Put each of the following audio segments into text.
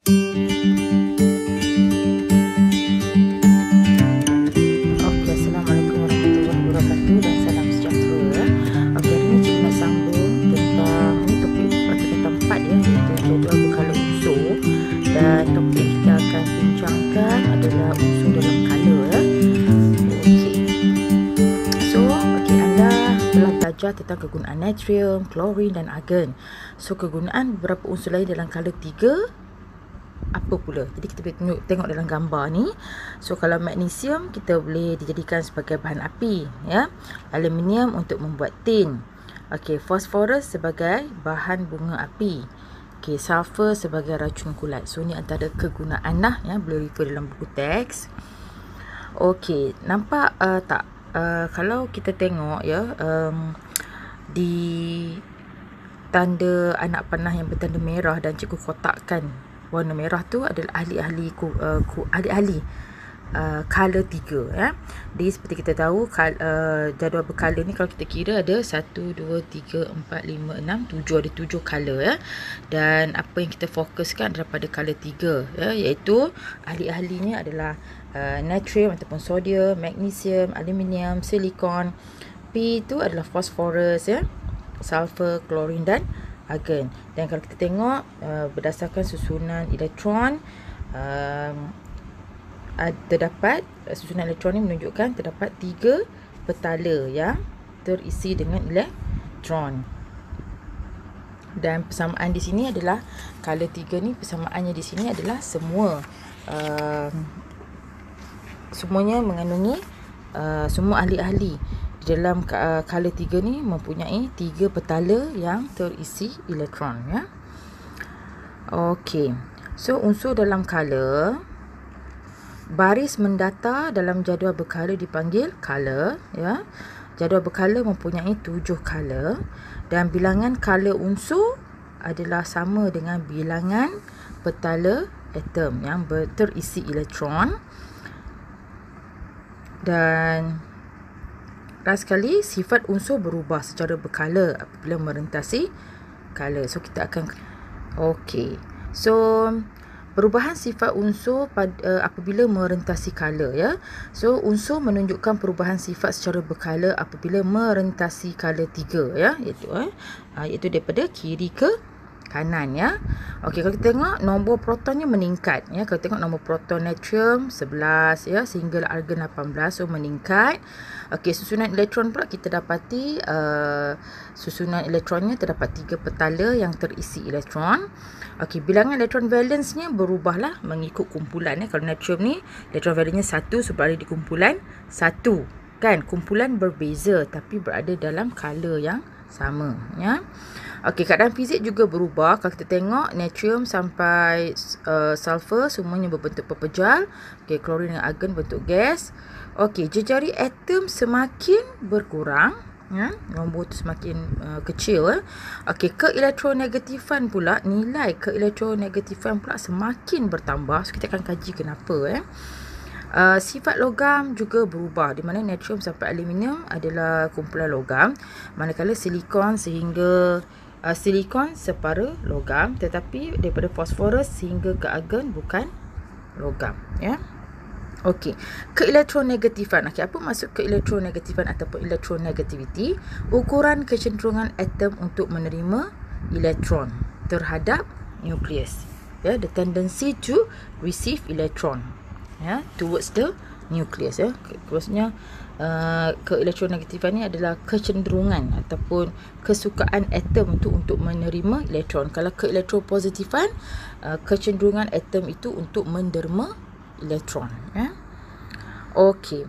Okey, Assalamualaikum warahmatullahi wabarakatuh dan salam sejahtera. Okey, hari ni cikgu nak sambung tentang ni topik tentang 4 ya, iaitu jadual berkala unsur, dan topik yang kita akan bincangkan adalah unsur dalam kala ya. Okey. So, anda telah belajar tentang kegunaan natrium, klorin dan argon. So, kegunaan beberapa unsur lain dalam kala 3 apa pula. Jadi kita boleh tengok dalam gambar ni. So kalau magnesium kita boleh dijadikan sebagai bahan api ya. Aluminium untuk membuat tin. Okey, fosforus sebagai bahan bunga api. Okey, sulfur sebagai racun kulat. So ni antara kegunaan lah ya, boleh refer dalam buku teks. Okey, nampak tak kalau kita tengok ya, di tanda anak panah yang bertanda merah dan cikgu kotakkan warna merah tu adalah ahli-ahli kala 3 ya. Jadi seperti kita tahu jadual berkala ni kalau kita kira ada 1 2 3 4 5 6 7, ada 7 kala ya. Dan apa yang kita fokuskan adalah pada kala 3 ya, iaitu ahli-ahlinya adalah natrium ataupun sodium, magnesium, aluminium, silikon. P itu adalah fosforus ya, sulfur, klorin dan argon. Dan kalau kita tengok berdasarkan susunan elektron, terdapat susunan elektron ni menunjukkan terdapat 3 petala yang terisi dengan elektron. Dan persamaan di sini adalah kala 3 ni, persamaannya di sini adalah semuanya mengandungi semua ahli-ahli dalam kala 3 ni mempunyai 3 petala yang terisi elektron ya. Okey. So unsur dalam kala, baris mendata dalam jadual berkala dipanggil kala ya. Jadual berkala mempunyai 7 kala dan bilangan kala unsur adalah sama dengan bilangan petala atom yang terisi elektron. Dan last sekali, sifat unsur berubah secara berkala apabila merentasi kala. So kita akan So perubahan sifat unsur apabila merentasi kala ya. So unsur menunjukkan perubahan sifat secara berkala apabila merentasi kala 3 ya, iaitu daripada kiri ke kanan ya. Okey, kalau kita tengok nombor protonnya meningkat ya. Kalau tengok nombor proton natrium 11 ya, sehingga argon 18, so meningkat. Okey, susunan elektron pula kita dapati susunan elektronnya terdapat 3 petala yang terisi elektron. Okey, bilangan elektron valensnya berubahlah mengikut kumpulan ya. Kalau natrium ni elektron valensnya 1, so berada di kumpulan 1 kan. Kumpulan berbeza tapi berada dalam kala yang sama ya. Okey, keadaan fizik juga berubah. Kalau kita tengok natrium sampai sulfur semuanya berbentuk pepejal. Okey, klorin dan argon bentuk gas. Okey, jejari atom semakin berkurang ya, nombor tu semakin kecil ya. Okey, keelektronegatifan pula, nilai keelektronegatifan pula semakin bertambah. So kita akan kaji kenapa ya. Sifat logam juga berubah, di mana natrium sampai aluminium adalah kumpulan logam, manakala silikon separa logam, tetapi daripada fosforus sehingga ke argon bukan logam ya. Okey, keelektronegatifan. Okey, apa maksud keelektronegatifan ataupun electronegativity? Ukuran kecenderungan atom untuk menerima elektron terhadap nukleus ya, the tendency to receive electron ya, towards the nucleus ya. Maksudnya keelektronegatifan ni adalah kecenderungan ataupun kesukaan atom itu untuk menerima elektron. Kalau keelektropositifan, kecenderungan atom itu untuk menderma elektron ya. Okey,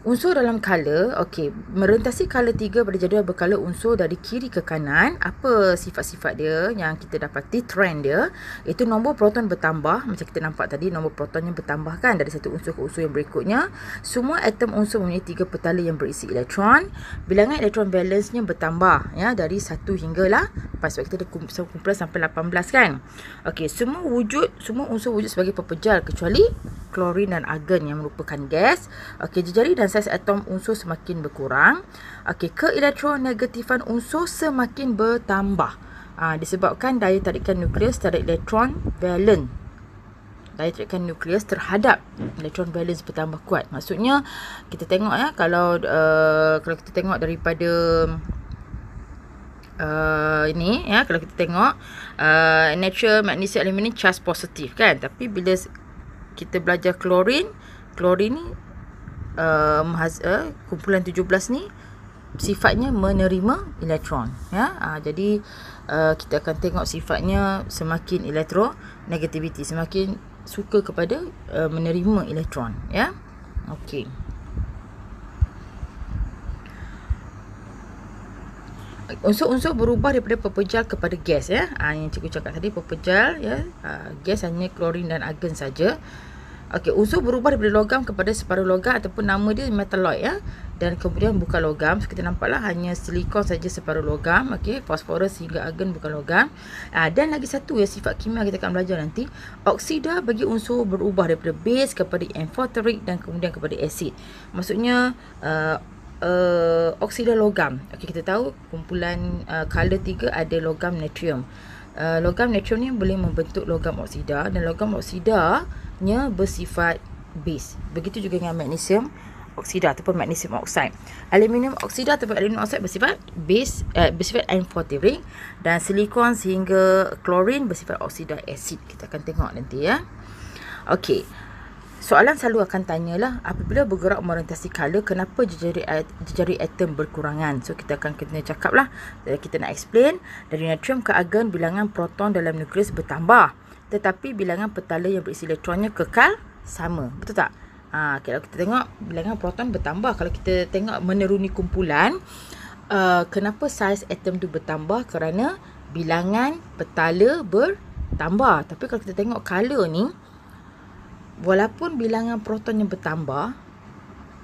unsur dalam kala. Okey, merentasi kala 3 pada jadual berkala unsur dari kiri ke kanan. Apa sifat-sifat dia yang kita dapati, trend dia? Itu nombor proton bertambah. Macam kita nampak tadi, nombor protonnya bertambah kan dari satu unsur ke unsur yang berikutnya. Semua atom unsur mempunyai 3 petala yang berisi elektron. Bilangan elektron valensnya bertambah ya, dari 1 hinggalah 4. Sebab kita ada kumpulan sampai 18 kan. Okey, semua unsur wujud sebagai pepejal kecuali klorin dan argon yang merupakan gas. Okey, jejari dan saiz atom unsur semakin berkurang. Okey, keelektronegatifan unsur semakin bertambah. Disebabkan daya tarikan nukleus terhadap elektron valen daya tarikan nukleus terhadap elektron valence bertambah kuat. Maksudnya kita tengok ya, kalau kita tengok daripada ini ya, kalau kita tengok natural magnesium aluminium charge positif kan, tapi bila kita belajar klorin ni kumpulan 17 ni sifatnya menerima elektron ya. Jadi kita akan tengok sifatnya semakin elektronegativity, semakin suka kepada menerima elektron ya. Okey. Unsur-unsur berubah daripada pepejal kepada gas ya. Yang cikgu cakap tadi, pepejal ya, gas hanya klorin dan argon saja. Okey, unsur berubah daripada logam kepada separuh logam ataupun nama dia metalloid ya. Dan kemudian bukan logam. So, kita nampaklah hanya silikon saja separuh logam. Okey, fosforus hingga argon bukan logam. Dan lagi satu ya, sifat kimia kita akan belajar nanti. Oksida bagi unsur berubah daripada base kepada amphoteric dan kemudian kepada asid. Maksudnya oksida logam. Okey, kita tahu kumpulan color 3 ada logam natrium. Logam natrium ni boleh membentuk logam oksida, dan logam oksidanya bersifat base. Begitu juga dengan magnesium oksida ataupun magnesium oxide. Aluminium oksida ataupun aluminium oxide bersifat base, bersifat amphoteric, dan silikon sehingga klorin bersifat oksida asid. Kita akan tengok nanti ya. Okey. Soalan selalu akan tanyalah, apabila bergerak merentasi color, kenapa jejari atom berkurangan? So kita akan kena cakap lah, kita nak explain. Dari natrium ke argon, bilangan proton dalam nukleus bertambah, tetapi bilangan petala yang berisi elektronnya kekal sama. Betul tak? Kalau kita tengok bilangan proton bertambah, kalau kita tengok meneruni kumpulan, kenapa saiz atom tu bertambah? Kerana bilangan petala bertambah. Tapi kalau kita tengok color ni, walaupun bilangan proton yang bertambah,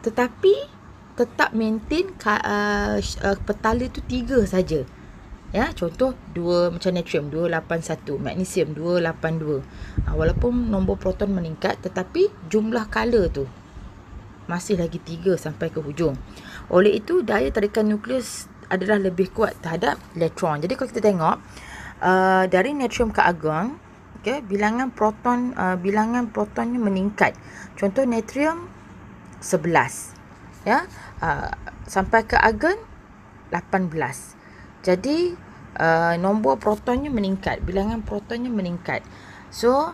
tetapi tetap maintain petala tu 3 saja. Ya, contoh 2 macam natrium 281, magnesium 282. Walaupun nombor proton meningkat, tetapi jumlah color tu masih lagi 3 sampai ke hujung. Oleh itu, daya tarikan nukleus adalah lebih kuat terhadap elektron. Jadi kalau kita tengok dari natrium ke argon, okay, bilangan protonnya meningkat. Contoh natrium 11 ya, sampai ke argon 18. Jadi nombor protonnya meningkat, bilangan protonnya meningkat. So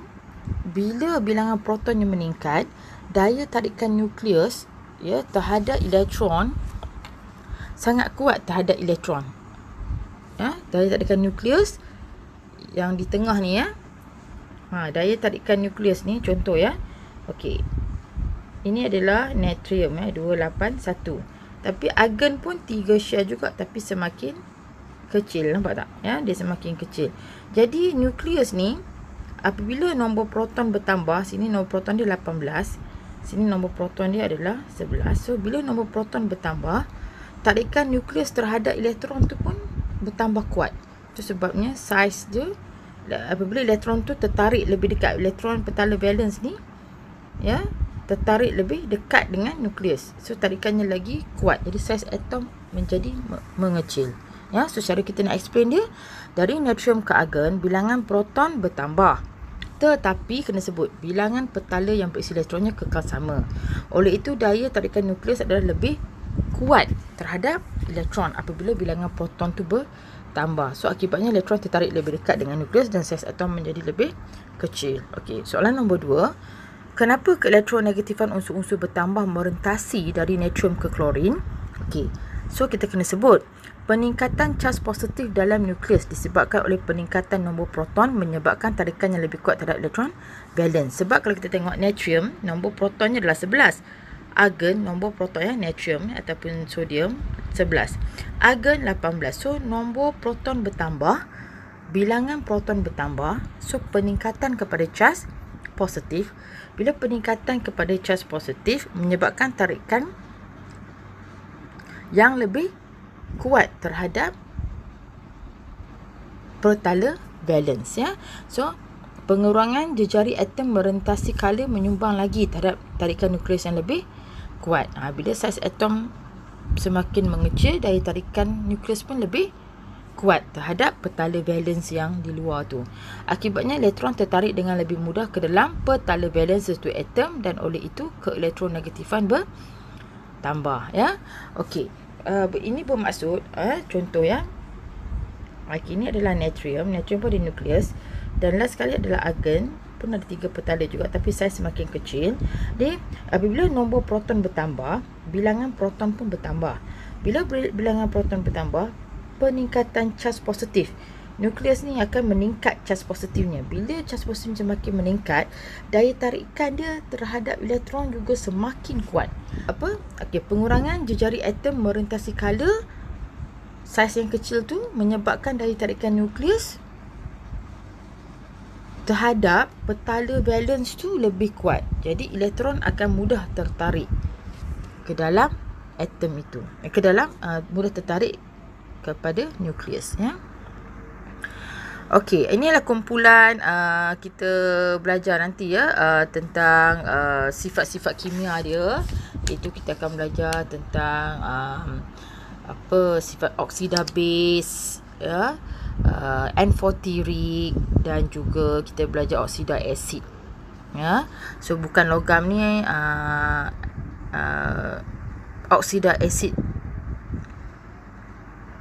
bila bilangan protonnya meningkat, daya tarikan nukleus ya terhadap elektron sangat kuat terhadap elektron. Ya, daya tarikan nukleus yang di tengah ni ya. Daya tarikan nukleus ni contoh ya. Okey. Ini adalah natrium ya, 281. Tapi argon pun 3 share juga, tapi semakin kecil, nampak tak? Ya, dia semakin kecil. Jadi nukleus ni apabila nombor proton bertambah, sini nombor proton dia 18, sini nombor proton dia adalah 11. So bila nombor proton bertambah, tarikan nukleus terhadap elektron tu pun bertambah kuat. Itu sebabnya saiz dia, apabila elektron tu tertarik lebih dekat, elektron petala valence ni ya, tertarik lebih dekat dengan nukleus, so tarikannya lagi kuat. Jadi saiz atom menjadi mengecil. Ya, so cara kita nak explain dia, dari natrium ke argon, bilangan proton bertambah, tetapi kena sebut bilangan petala yang berisi elektronnya kekal sama. Oleh itu, daya tarikan nukleus adalah lebih kuat terhadap elektron apabila bilangan proton tu bertambah. So akibatnya elektron tertarik lebih dekat dengan nukleus dan saiz atom menjadi lebih kecil. Okey, soalan nombor 2. Kenapa keelektronegatifan unsur-unsur bertambah merentasi dari natrium ke klorin? Okey, so kita kena sebut peningkatan charge positif dalam nukleus disebabkan oleh peningkatan nombor proton menyebabkan tarikan yang lebih kuat terhadap elektron valence. Sebab kalau kita tengok natrium, nombor protonnya adalah 11. Argon, nombor proton ya, natrium ataupun sodium 11. Argon 18. So nombor proton bertambah, bilangan proton bertambah. So peningkatan kepada charge positif. Bila peningkatan kepada charge positif menyebabkan tarikan yang lebih kuat terhadap petala valence ya. So pengurangan jejari atom merentasi color menyumbang lagi terhadap tarikan nukleus yang lebih kuat. Bila saiz atom semakin mengecil, daya tarikan nukleus pun lebih kuat terhadap petala valens yang di luar tu. Akibatnya elektron tertarik dengan lebih mudah ke dalam petala valens satu atom dan oleh itu keelektronegatifan bertambah, ya. Okey. Ini bermaksud contoh, ya. Ini adalah natrium. Natrium pun ada nukleus dan last sekali adalah argon, pun ada 3 petala juga tapi saiz semakin kecil. Jadi apabila nombor proton bertambah, bilangan proton pun bertambah. Bila bilangan proton bertambah, peningkatan charge positif nukleus ni akan meningkat charge positifnya. Bila charge positif semakin meningkat, daya tarikan dia terhadap elektron juga semakin kuat. Pengurangan jejari atom merentasi kala saiz yang kecil tu menyebabkan daya tarikan nukleus terhadap petala valens tu lebih kuat. Jadi elektron akan mudah tertarik ke dalam atom itu, ke dalam mudah tertarik kepada nukleus, ya. Okey, inilah kumpulan kita belajar nanti, ya, tentang sifat-sifat kimia dia. Itu kita akan belajar tentang sifat oksida base, ya, N4-tiric dan juga kita belajar oksida asid, ya. So bukan logam ni oksida asid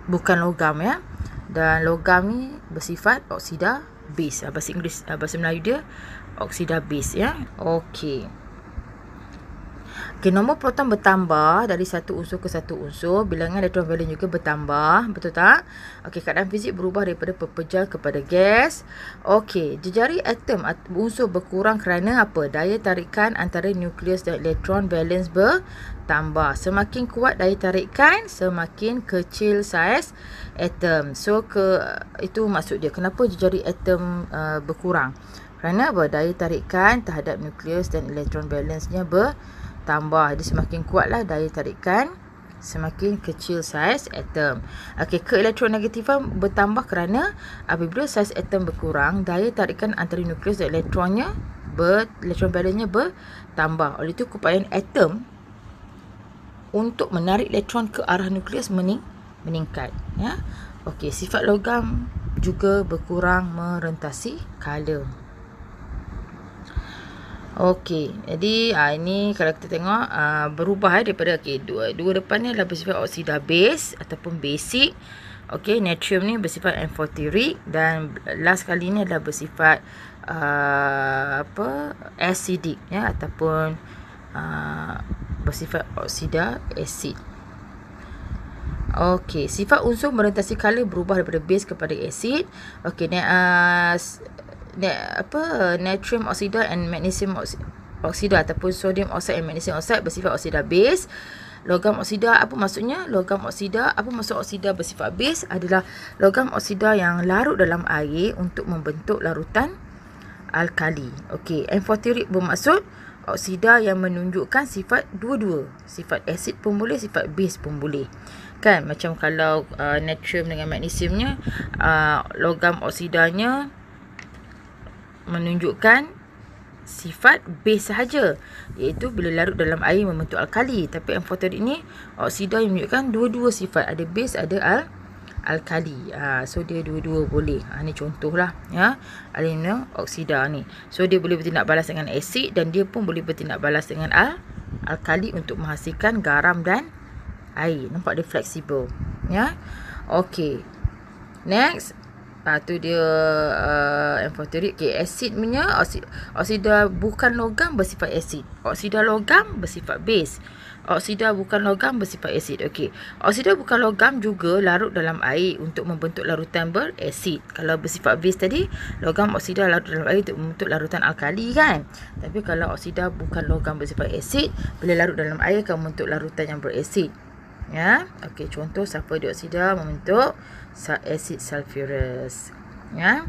bukan logam, ya. Dan logam ni bersifat oksida base. Bahasa Inggeris, bahasa Melayu dia oksida base, ya. Okey. Nombor proton bertambah dari satu unsur ke satu unsur, bilangan elektron valens juga bertambah, betul tak? Okey, keadaan fizik berubah daripada pepejal kepada gas. Okey, jejari atom unsur berkurang kerana apa? Daya tarikan antara nukleus dan elektron valens bertambah. Semakin kuat daya tarikan, semakin kecil saiz atom. So itu maksud dia. Kenapa jejari atom berkurang? Kerana apa? Daya tarikan terhadap nukleus dan elektron valensnya tambah. Jadi semakin kuatlah daya tarikan, semakin kecil saiz atom. Okey, keelektronegatifan bertambah kerana apabila saiz atom berkurang, daya tarikan antara nukleus dan elektron valensnya bertambah. Oleh itu keupayaan atom untuk menarik elektron ke arah nukleus meningkat, ya. Okey, sifat logam juga berkurang merentasi kala. Okey, jadi ini kalau kita tengok berubah daripada dua depan ni adalah bersifat oksida base ataupun basic. Okey, natrium ni bersifat N4-tiric dan last kali ni adalah bersifat acidic, ya, ataupun bersifat oksida asid. Okey, sifat unsur merentasi kala berubah daripada base kepada asid. Okey, natrium oksida and magnesium oksida ataupun sodium oxide and magnesium oxide bersifat oksida base. Logam oksida apa maksudnya? Logam oksida, apa maksud oksida bersifat base? Adalah logam oksida yang larut dalam air untuk membentuk larutan alkali. Okey, N4-tiric bermaksud oksida yang menunjukkan sifat dua-dua. Sifat asid pun boleh, sifat base pun boleh. Kan, macam kalau natrium dengan magnesiumnya, logam oksidanya menunjukkan sifat base sahaja, iaitu bila larut dalam air membentuk alkali. Tapi N4-tiric ni oksida yang menunjukkan dua-dua sifat, ada base, ada alkali. So dia dua-dua boleh. Ni contohlah, ya, aluminium oksida ni. So dia boleh bertindak balas dengan asid dan dia pun boleh bertindak balas dengan alkali untuk menghasilkan garam dan air. Nampak dia fleksibel, ya. Okey, next tu dia N4-tiric. Okey, asid punya oksida bukan logam bersifat asid. Oksida logam bersifat base. Oksida bukan logam bersifat asid. Okey, oksida bukan logam juga larut dalam air untuk membentuk larutan berasid. Kalau bersifat base tadi, logam oksida larut dalam air untuk membentuk larutan alkali, kan. Tapi kalau oksida bukan logam bersifat asid, bila larut dalam air akan membentuk larutan yang berasid, ya. Okey, contoh sulfur dioksida membentuk asid sulfurous, ya.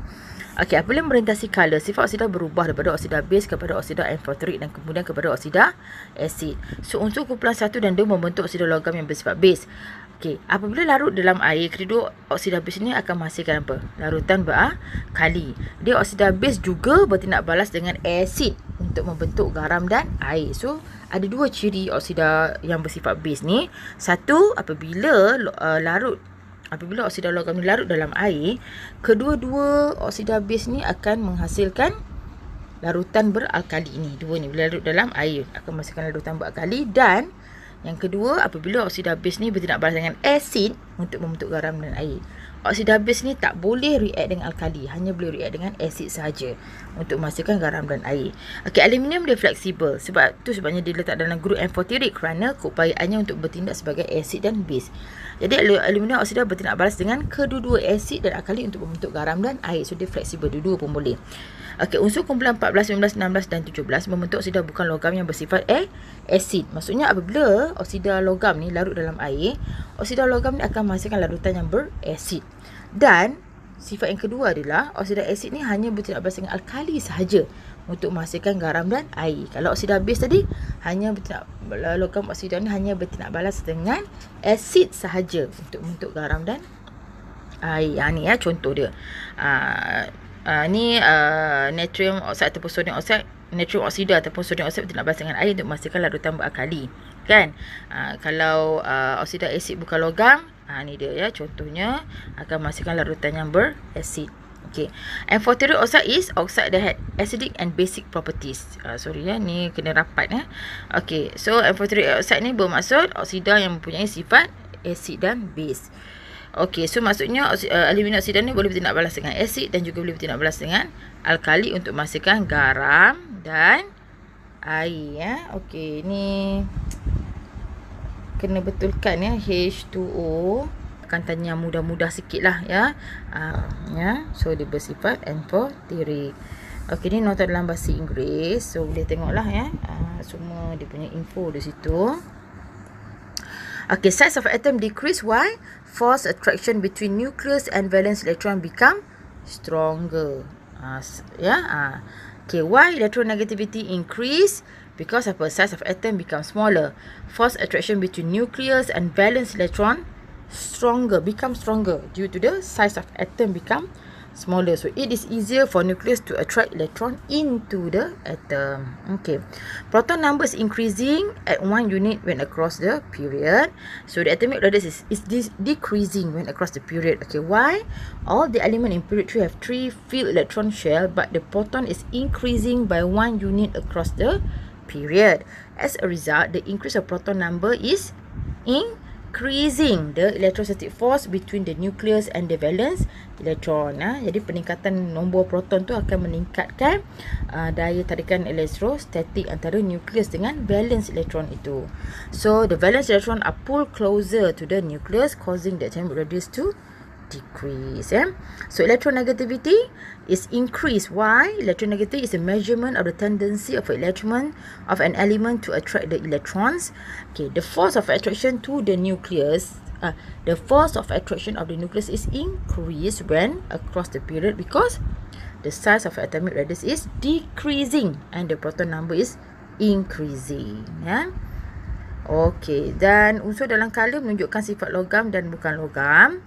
Okey, apabila merentasi kala, sifat oksida berubah daripada oksida base kepada oksida N4-tiric dan kemudian kepada oksida asid. So unsur kumpulan 1 dan 2 membentuk oksida logam yang bersifat base. Okey, apabila larut dalam air, kedua oksida base ini akan menghasilkan apa? Larutan beralkali. Dia oksida base juga bertindak balas dengan asid untuk membentuk garam dan air. So ada dua ciri oksida yang bersifat base ni. Satu, apabila larut apabila oksida logam ni larut dalam air, kedua-dua oksida base ni akan menghasilkan larutan beralkali ni. Dua ni bila larut dalam air akan menghasilkan larutan beralkali. Dan yang kedua, apabila oksida base ni bertindak balas dengan asid untuk membentuk garam dan air. Oksida base ni tak boleh react dengan alkali, hanya boleh react dengan asid sahaja untuk menghasilkan garam dan air. Okey, aluminium dia fleksibel. Sebabnya dia letak dalam grup amphoteric kerana keupayaannya untuk bertindak sebagai asid dan base. Jadi aluminium oksida bertindak balas dengan kedua-dua asid dan alkali untuk membentuk garam dan air. So dia fleksibel, dua-dua pun boleh. Okey, unsur kumpulan 14, 15, 16 dan 17 membentuk oksida bukan logam yang bersifat asid. Maksudnya apabila oksida logam ni larut dalam air, oksida logam ni akan menghasilkan larutan yang berasid. Dan sifat yang kedua adalah oksida asid ni hanya bertindak balas dengan alkali sahaja untuk menghasilkan garam dan air. Kalau oksida base tadi hanya bertindak, logam oksida ni hanya bertindak balas dengan asid sahaja untuk membentuk garam dan air. Ni contoh dia. Ni natrium oxide ataupun sodium oxide, natrium oksida ataupun sodium oxide bertindak balas dengan air untuk menghasilkan larutan beralkali, kan? Kalau oksida asid bukan logam, ni dia contohnya akan menghasilkan larutan yang berasid. Okay. Amphoteric oxide is oxide that had acidic and basic properties. Ni kena rapat. Okay, so amphoteric oxide ni bermaksud oksida yang mempunyai sifat asid dan base. Okey, so maksudnya aluminium oksida ni boleh bertindak balas dengan asid dan juga boleh bertindak balas dengan alkali untuk menghasilkan garam dan air. Okey, ni kena betulkan H2O. Kantan yang mudah-mudah sikit lah So dia bersifat amphoteric. Okey, ni nota dalam bahasa Inggeris. So boleh tengoklah semua dia punya info di situ. Okay, size of atom decrease while force attraction between nucleus and valence electron become stronger. Okay, why electronegativity increase? Because size of atom becomes smaller. Force attraction between nucleus and valence electron become stronger due to the size of atom become smaller. So it is easier for nucleus to attract electron into the atom. Okay, proton number is increasing at 1 unit when across the period. So the atomic radius is decreasing when across the period. Okay, why? All the element in period 3 have 3 filled electron shell, but the proton is increasing by 1 unit across the period. As a result, the increase of proton number is increasing the electrostatic force between the nucleus and the valence electron. Jadi peningkatan nombor proton tu akan meningkatkan daya tarikan elektrostatik antara nucleus dengan valence electron itu. So the valence electron are pulled closer to the nucleus, causing the atomic radius to decrease. So electronegativity is increased. Why? Electronegativity is a measurement of the tendency of an element to attract the electrons. Okay, the force of attraction to the nucleus, the force of attraction of the nucleus is increased when across the period because the size of atomic radius is decreasing and the proton number is increasing. Okay, dan unsur dalam color menunjukkan sifat logam dan bukan logam.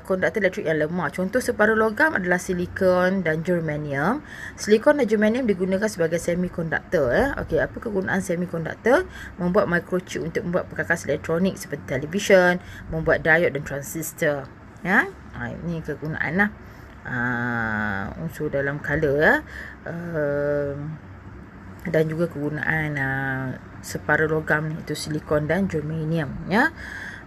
Konduktor elektrik yang lemah. Contoh separuh logam adalah silikon dan germanium. Silikon dan germanium digunakan sebagai semikonduktor. Okey, apa kegunaan semikonduktor? Membuat microchip untuk membuat perkakas elektronik seperti televisyen, membuat diode dan transistor. Ini kegunaan lah. Unsur dalam color dan juga kegunaan separuh logam itu silikon dan germanium.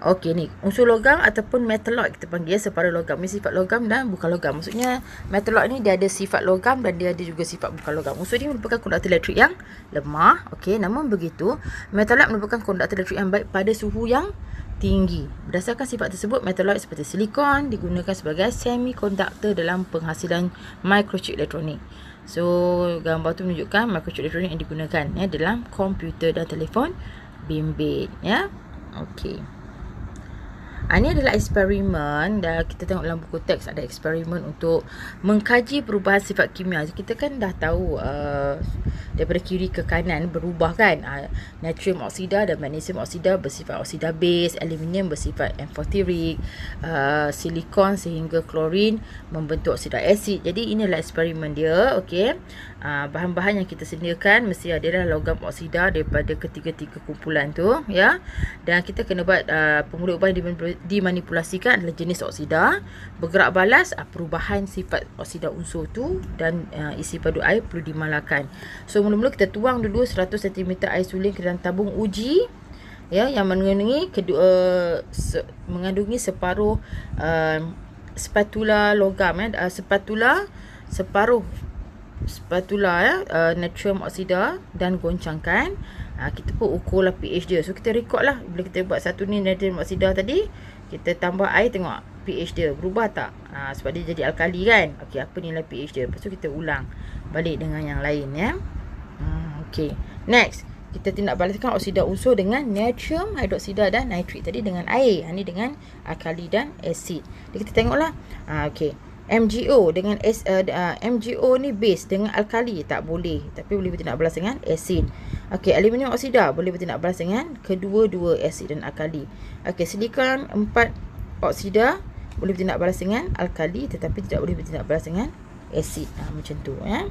Okey, ni unsur logam ataupun metalloid kita panggil separuh logam. Ni sifat logam dan bukan logam. Maksudnya metalloid ni dia ada sifat logam dan dia ada juga sifat bukan logam. Unsur ni merupakan konduktor elektrik yang lemah. Okey, namun begitu metalloid merupakan konduktor elektrik yang baik pada suhu yang tinggi. Berdasarkan sifat tersebut, metalloid seperti silikon digunakan sebagai semikonduktor dalam penghasilan microchip elektronik. So gambar tu menunjukkan microchip elektronik yang digunakan dalam komputer dan telefon bimbit. Okey. Ini adalah eksperimen. Dan kita tengok dalam buku teks ada eksperimen untuk mengkaji perubahan sifat kimia. Kita kan dah tahu daripada kiri ke kanan berubah kan. Natrium oksida dan magnesium oksida bersifat oksida base, aluminium bersifat amphoteric, silikon sehingga klorin membentuk oksida asid. Jadi inilah eksperimen dia. Okey. bahan-bahan yang kita sediakan mesti adalah logam oksida daripada ketiga-tiga kumpulan tu, ya. Dan kita kena buat pemula ubah yang dimanipulasikan adalah jenis oksida, bergerak balas, perubahan sifat oksida unsur tu, dan isi padu air perlu dimalahkan. So mula-mula kita tuang dulu 100 cm air suling ke dalam tabung uji, ya, yang mengandungi separuh spatula logam, spatula natrium oksida, dan goncangkan. Kita pun ukurlah pH dia. So kita record lah bila kita buat satu ni natrium oksida tadi, kita tambah air, tengok pH dia berubah tak. Sebab dia jadi alkali kan. Okey, apa nilai pH dia. Lepas tu kita ulang balik dengan yang lain, ya. Okey, next kita tindak balaskan oksida unsur dengan natrium hidroksida dan nitrit tadi dengan air. Ni dengan alkali dan asid. Jadi kita tengoklah. Okey. MgO dengan MgO ni base dengan alkali tak boleh, tapi boleh bertindak balas dengan asid. Okey, aluminium oksida boleh bertindak balas dengan kedua-dua asid dan alkali. Okey, silikon 4 oksida boleh bertindak balas dengan alkali tetapi tidak boleh bertindak balas dengan asid. Macam tu, ya.